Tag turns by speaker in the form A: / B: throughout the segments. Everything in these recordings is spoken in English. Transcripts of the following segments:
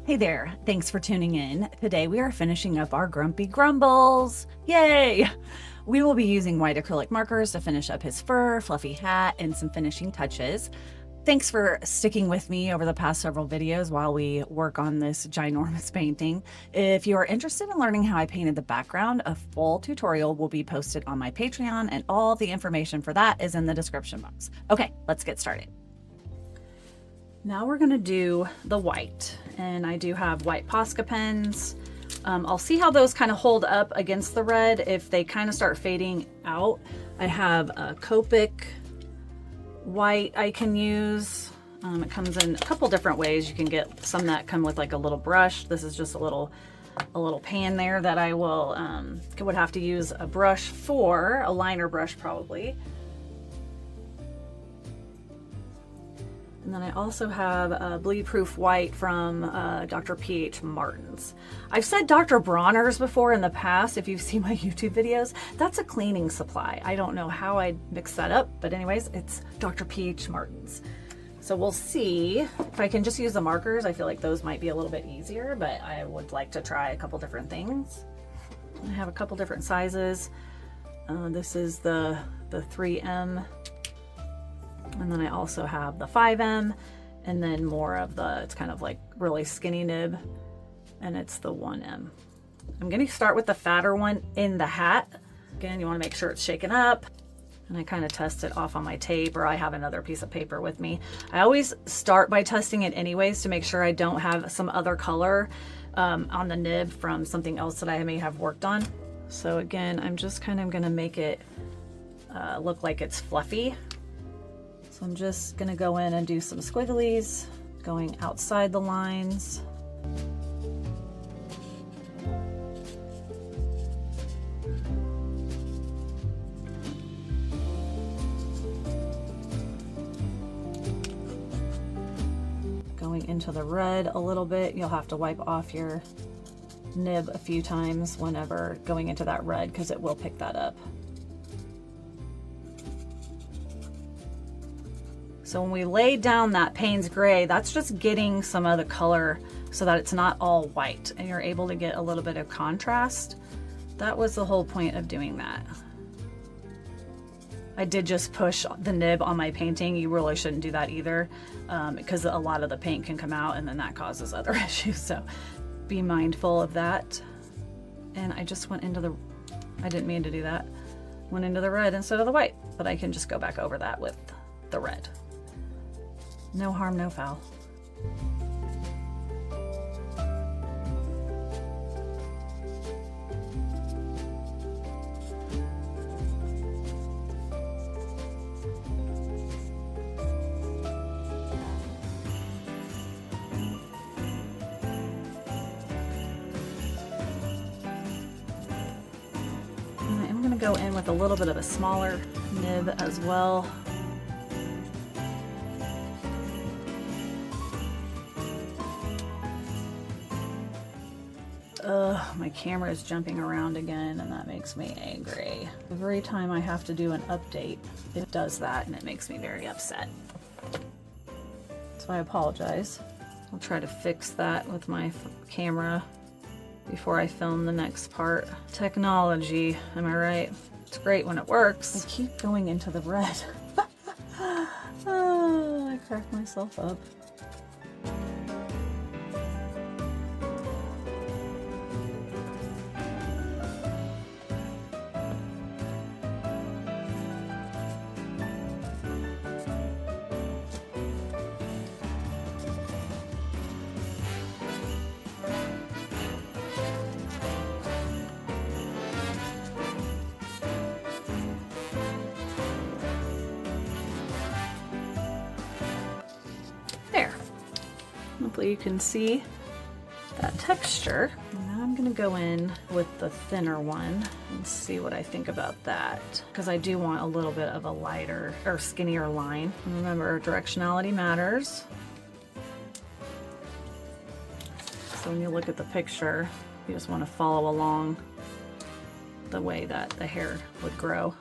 A: Hey there, thanks for tuning in. Today we are finishing up our Grumpy Grumbles. Yay! We will be using white acrylic markers to finish up his fur, fluffy hat, and some finishing touches. Thanks for sticking with me over the past several videos while we work on this ginormous painting. If you are interested in learning how I painted the background, a full tutorial will be posted on my Patreon, and all the information for that is in the description box. Okay, let's get started. Now we're gonna do the white, and I do have white Posca pens. I'll see how those kind of hold up against the red. If they kind of start fading out, I have a Copic white I can use. It comes in a couple different ways. You can get some that come with like a little brush. This is just a little pan there that I would have to use a brush for, a liner brush probably. And then I also have a bleed proof white from Dr. P.H. Martin's. I've said Dr. Bronner's before in the past, if you've seen my YouTube videos. That's a cleaning supply. I don't know how I mixed that up, but anyways, it's Dr. P.H. Martin's. So we'll see if I can just use the markers. I feel like those might be a little bit easier, but I would like to try a couple different things. I have a couple different sizes. This is the 3M. And then I also have the 5M, and then more of it's kind of like really skinny nib, and it's the 1M. I'm going to start with the fatter one in the hat. Again, you want to make sure it's shaken up, and I kind of test it off on my tape, or I have another piece of paper with me. I always start by testing it anyways to make sure I don't have some other color on the nib from something else that I may have worked on. So again, I'm just kind of going to make it look like it's fluffy. So I'm just gonna go in and do some squigglies, going outside the lines. Going into the red a little bit. You'll have to wipe off your nib a few times whenever going into that red, because it will pick that up. So when we laid down that Payne's gray, that's just getting some of the color so that it's not all white and you're able to get a little bit of contrast. That was the whole point of doing that. I did just push the nib on my painting. You really shouldn't do that either, because a lot of the paint can come out and then that causes other issues. So be mindful of that. And I just went into I didn't mean to do that. Went into the red instead of the white, but I can just go back over that with the red. No harm, no foul. And I'm going to go in with a little bit of a smaller nib as well. My camera is jumping around again, and that makes me angry. Every time I have to do an update, it does that, and it makes me very upset. So I apologize. I'll try to fix that with my camera before I film the next part. Technology, am I right? It's great when it works. I keep going into the red. Oh, I cracked myself up. There. Hopefully you can see that texture. Now I'm going to go in with the thinner one and see what I think about that, because I do want a little bit of a lighter or skinnier line. And remember, directionality matters. So when you look at the picture, you just want to follow along the way that the hair would grow.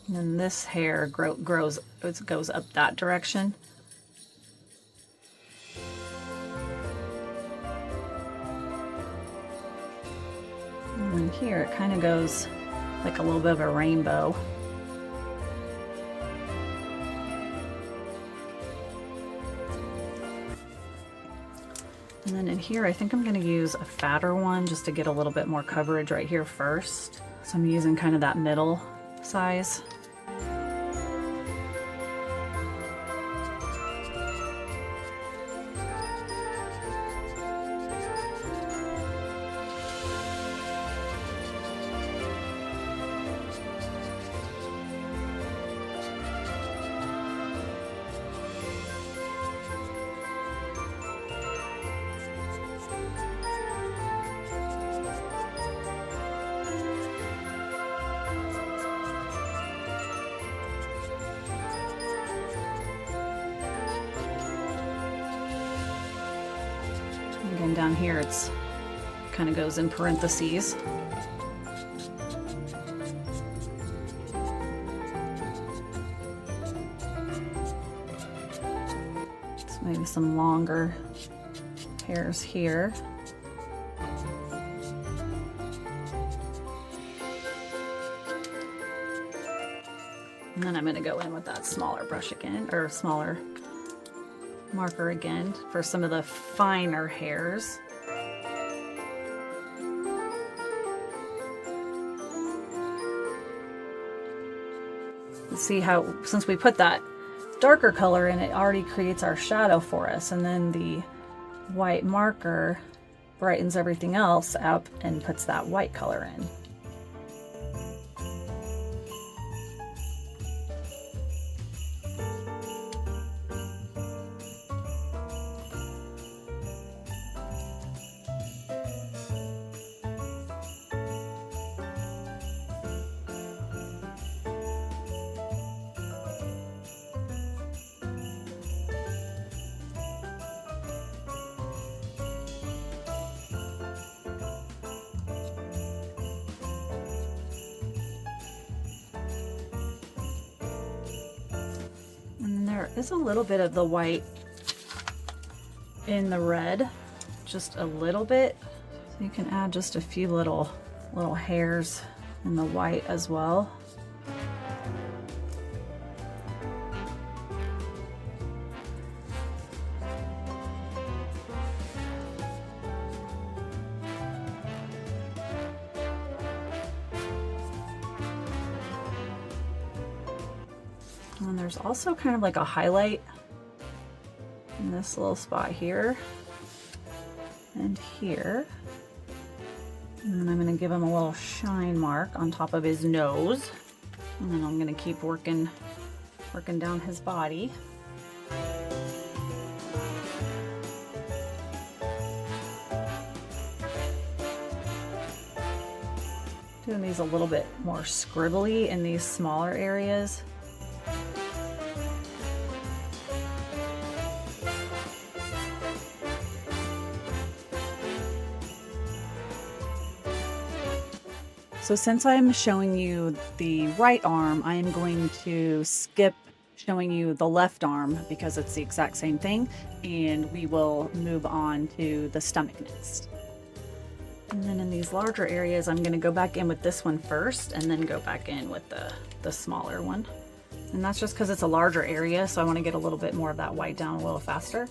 A: And then this hair goes up that direction. And then here it kind of goes like a little bit of a rainbow. And then in here, I think I'm going to use a fatter one just to get a little bit more coverage right here first. So I'm using kind of that middle size. Again, down here it's kind of goes in parentheses. So maybe some longer hairs here. And then I'm going to go in with that smaller brush again, or smaller marker again for some of the finer hairs. See how, since we put that darker color in, it already creates our shadow for us, and then the white marker brightens everything else up and puts that white color in. There is a little bit of the white in the red, just a little bit. So you can add just a few little hairs in the white as well. And there's also kind of like a highlight in this little spot here and here. And then I'm going to give him a little shine mark on top of his nose. And then I'm going to keep working down his body. Doing these a little bit more scribbly in these smaller areas. So since I'm showing you the right arm, I am going to skip showing you the left arm because it's the exact same thing, and we will move on to the stomach next. And then in these larger areas, I'm going to go back in with this one first and then go back in with the smaller one. And that's just because it's a larger area, so I want to get a little bit more of that white down a little faster.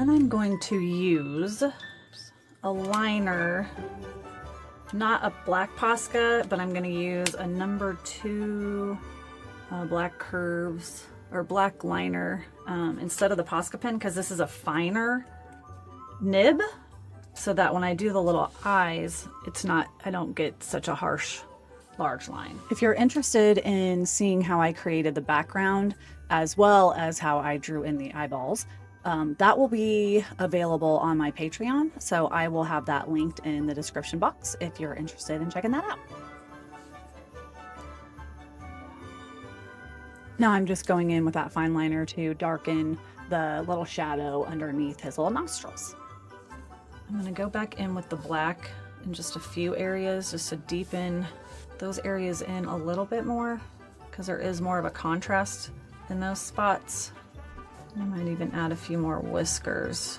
A: then I'm going to use a liner, not a Black Posca, but I'm going to use a number 2 black curves or black liner instead of the Posca pen, because this is a finer nib, so that when I do the little eyes, I don't get such a harsh large line. If you're interested in seeing how I created the background as well as how I drew in the eyeballs, that will be available on my Patreon, so I will have that linked in the description box if you're interested in checking that out. Now I'm just going in with that fine liner to darken the little shadow underneath his little nostrils. I'm going to go back in with the black in just a few areas just to deepen those areas in a little bit more, because there is more of a contrast in those spots. I might even add a few more whiskers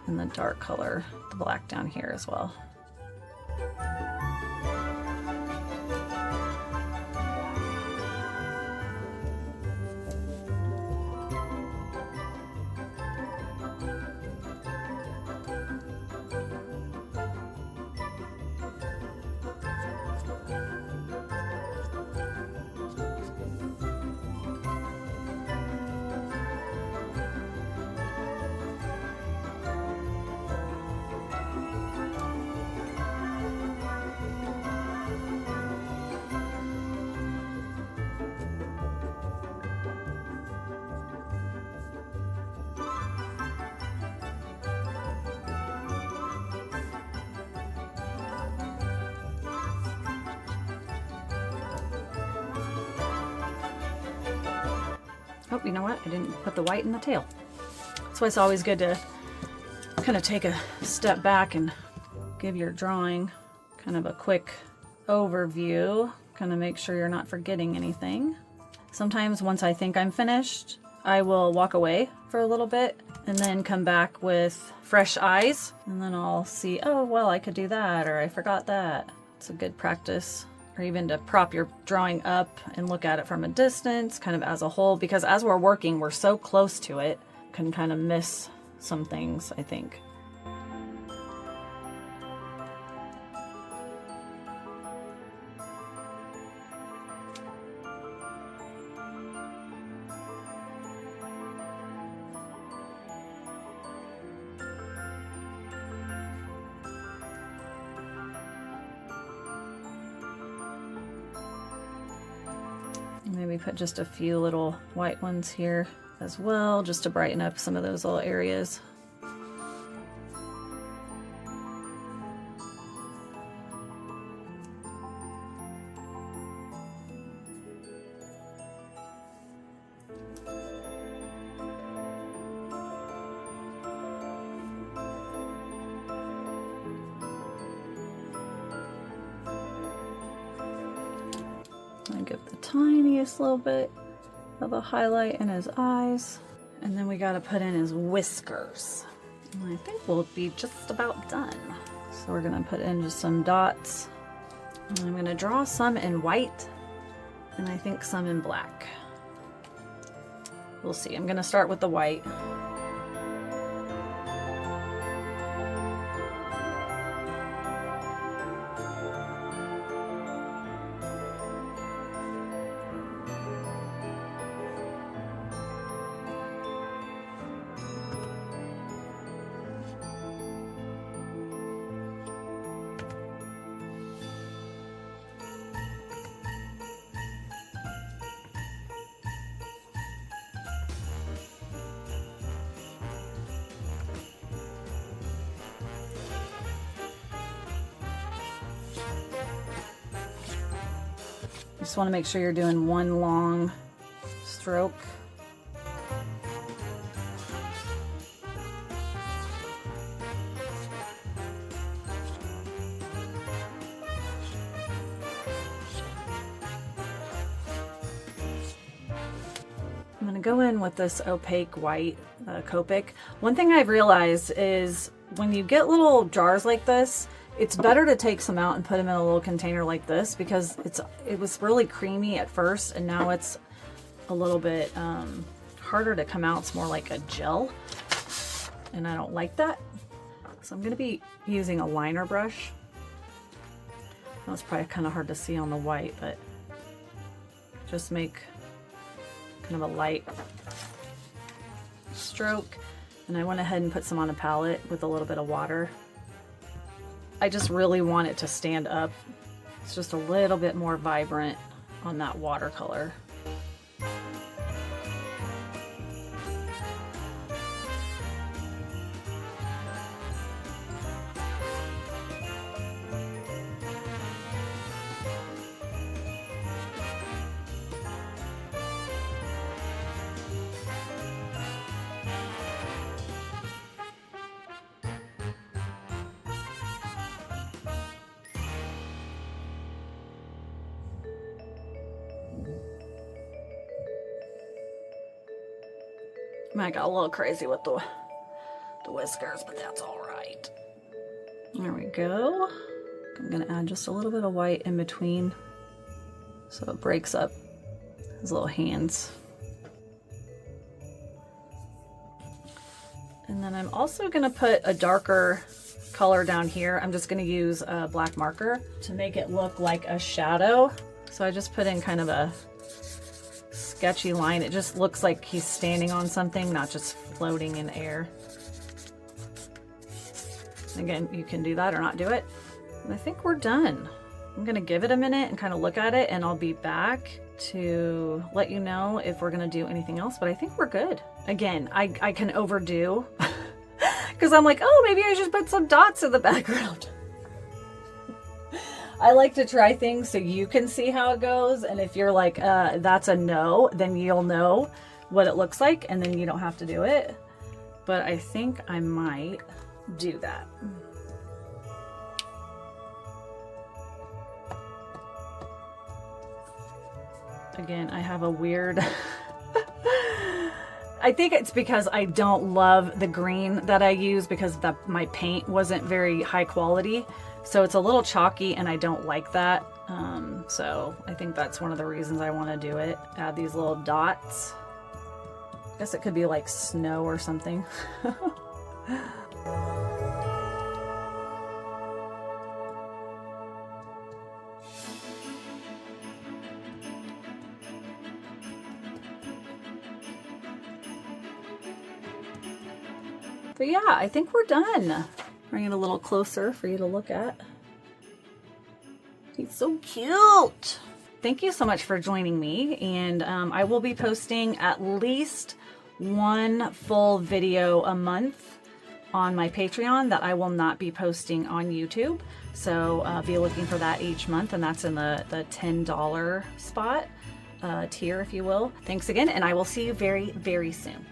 A: in the dark color, the black down here as well. Oh, you know what? I didn't put the white in the tail. That's why it's always good to kind of take a step back and give your drawing kind of a quick overview, kind of make sure you're not forgetting anything. Sometimes once I think I'm finished, I will walk away for a little bit and then come back with fresh eyes, and then I'll see, oh, well, I could do that, or I forgot that. It's a good practice. Or even to prop your drawing up and look at it from a distance, kind of as a whole, because as we're working, we're so close to it, can kind of miss some things, I think. Maybe put just a few little white ones here as well, just to brighten up some of those little areas. I give the tiniest little bit of a highlight in his eyes, and then we got to put in his whiskers. And I think we'll be just about done. So we're going to put in just some dots, and I'm going to draw some in white and I think some in black. We'll see. I'm going to start with the white. Just want to make sure you're doing one long stroke. I'm going to go in with this opaque white Copic. One thing I've realized is when you get little jars like this, it's better to take some out and put them in a little container like this, because it was really creamy at first and now it's a little bit harder to come out. It's more like a gel. and I don't like that. So I'm gonna be using a liner brush. That's probably kind of hard to see on the white, but just make kind of a light stroke. And I went ahead and put some on a palette with a little bit of water. I just really want it to stand up. It's just a little bit more vibrant on that watercolor. I got a little crazy with the whiskers, but that's all right. There we go. I'm gonna add just a little bit of white in between so it breaks up his little hands. And then I'm also gonna put a darker color down here. I'm just gonna use a black marker to make it look like a shadow. So I just put in kind of a sketchy line. It just looks like he's standing on something, not just floating in air. Again, you can do that or not do it. And I think we're done. I'm gonna give it a minute and kind of look at it, and I'll be back to let you know if we're gonna do anything else, but I think we're good. Again, I can overdo because I'm like, oh, maybe I should put some dots in the background. I like to try things so you can see how it goes, and if you're like, that's a no, then you'll know what it looks like, and then you don't have to do it. But I think I might do that. Again, I have a weird... I think it's because I don't love the green that I use because my paint wasn't very high quality. So it's a little chalky and I don't like that. So I think that's one of the reasons I want to do it. Add these little dots. I guess it could be like snow or something. But yeah, I think we're done. Bring it a little closer for you to look at. He's so cute. Thank you so much for joining me. And I will be posting at least one full video a month on my Patreon that I will not be posting on YouTube. So be looking for that each month. And that's in the $10 spot, tier, if you will. Thanks again. And I will see you very, very soon.